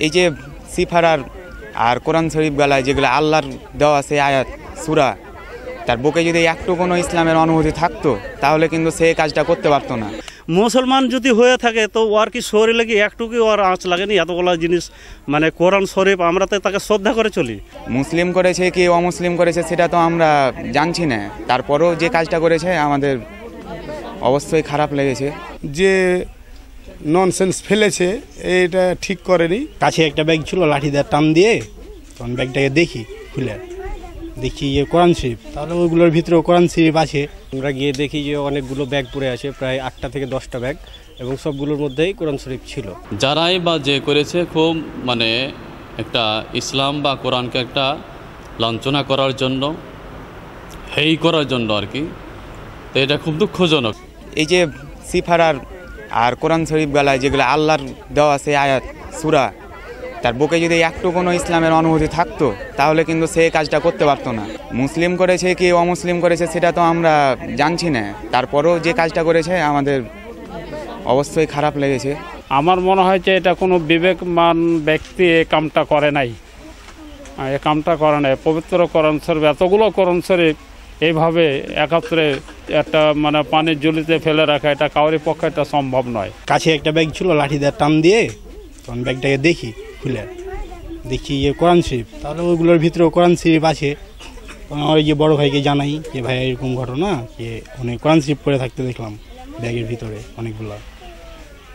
এই যে সিফারার আর কোরআন শরীফ গালায় যেগুলো আল্লাহর দেওয়া আছে আয়াত সূরা, তার বুকে যদি একটু কোনো ইসলামের অনুভূতি থাকতো তাহলে কিন্তু সে কাজটা করতে পারতো না। মুসলমান যদি হয়ে থাকে তো ওর কি শরীরে কি একটু কি ওর আঁচ লাগেনি? এতগুলো জিনিস মানে কোরআন শরীফ আমরা তো তাকে শ্রদ্ধা করে চলি। মুসলিম করেছে কি অমুসলিম করেছে সেটা তো আমরা জানছি না, তারপরেও যে কাজটা করেছে আমাদের অবশ্যই খারাপ লেগেছে। যে ননসেন্স ফেলেছে এটা ঠিক করেনি। কাছে একটা ব্যাগ ছিল, লাঠি দিয়ে টান দিয়ে তখন ব্যাগটাকে দেখি খুলে, দেখি যে কোরআন শরীফ, তাহলে ওইগুলোর ভিতরেও কোরআন শরীফ আছে। আমরা গিয়ে দেখি যে অনেকগুলো ব্যাগ পড়ে আছে, প্রায় 8টা থেকে 10টা ব্যাগ, এবং সবগুলোর মধ্যেই কোরআন শরীফ ছিল। যারাই বা যে করেছে খুব মানে একটা ইসলাম বা কোরআনকে একটা লাঞ্ছনা করার জন্য, হেই করার জন্য আর কি, তো এটা খুব দুঃখজনক। এই যে সিফারার আর কোরআন শরীফ গালায় যেগুলো আল্লাহর দেওয়া আছে আয়াত সূরা, তার বুকে যদি একটু কোনো ইসলামের অনুভূতি থাকতো তাহলে কিন্তু সে কাজটা করতে পারতো না। মুসলিম করেছে কি অমুসলিম করেছে সেটা তো আমরা জানছি না, তারপরেও যে কাজটা করেছে আমাদের অবশ্যই খারাপ লেগেছে। আমার মনে হয় যে এটা কোনো বিবেকমান ব্যক্তি এ কামটা করে নাই, পবিত্র কোরআন শরীফ, এতগুলো কোরআন শরীফ এইভাবে একাত্রে একটা মানে পানির জলিতে ফেলে রাখা, এটা কারোর পক্ষে এটা সম্ভব নয়। কাছে একটা ব্যাগ ছিল, লাঠি দিয়ে টান দিয়ে তখন ব্যাগটাকে দেখি খুলে, দেখি যে কোরআন শরীফ, তাহলে ওইগুলোর ভিতরেও কোরআন শরীফ আছে। ওই যে বড় ভাইকে জানাই যে ভাই এরকম ঘটনা, যে অনেক কোরআন শরীফ পড়ে থাকতে দেখলাম ব্যাগের ভিতরে অনেকগুলো,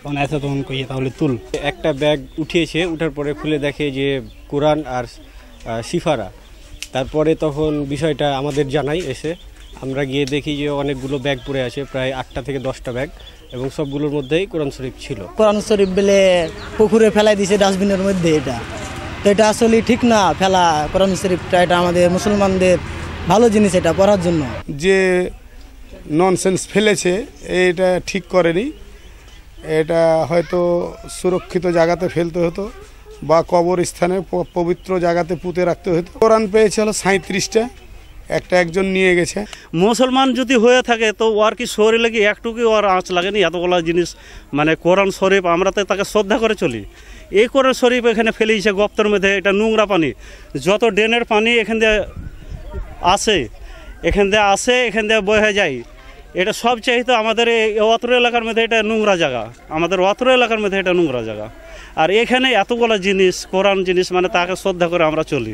তখন এসে তখন কইয়ে তাহলে তুল। একটা ব্যাগ উঠিয়েছে, উঠার পরে খুলে দেখে যে কোরআন আর সিফারা। তারপরে তখন বিষয়টা আমাদের জানাই এসে, আমরা গিয়ে দেখি যে অনেকগুলো ব্যাগ পড়ে আছে, প্রায় 8টা থেকে 10টা ব্যাগ, এবং সবগুলোর মধ্যেই কোরআন শরীফ ছিল। কোরআন শরীফ বলে পুকুরে ফেলাই দিয়েছে ডাস্টবিনের মধ্যে, এটা তো এটা আসলে ঠিক না ফেলা। কোরআন শরীফটা এটা আমাদের মুসলমানদের ভালো জিনিস, এটা পড়ার জন্য। যে ননসেন্স ফেলেছে এটা ঠিক করেনি, এটা হয়তো সুরক্ষিত জায়গাতে ফেলতে হতো বা কবরস্থানে পবিত্র জায়গাতে পুঁতে রাখতে হতো। কোরআন পেয়েছে হলো 37টা, একজন নিয়ে গেছে। মুসলমান যদি হয়ে থাকে তো ওর কি শরীরে কি একটু কি ওর আঁচ লাগেনি? এতগুলো জিনিস মানে কোরআন শরীফ আমরা তো তাকে শ্রদ্ধা করে চলি। এই কোরআন শরীফ এখানে ফেলেছে গপ্তর মধ্যে, এটা নোংরা পানি, যত ড্রেনের পানি এখান দিয়ে আসে, এখান দিয়ে বয়ে যায়, এটা সব চাইতে আমাদের এই অত্র এলাকার মধ্যে এটা নোংরা জায়গা, আমাদের অত্র এলাকার মধ্যে এটা নোংরা জায়গা। আর এখানে এতগুলো জিনিস কোরআন জিনিস মানে তাকে শ্রদ্ধা করে আমরা চলি।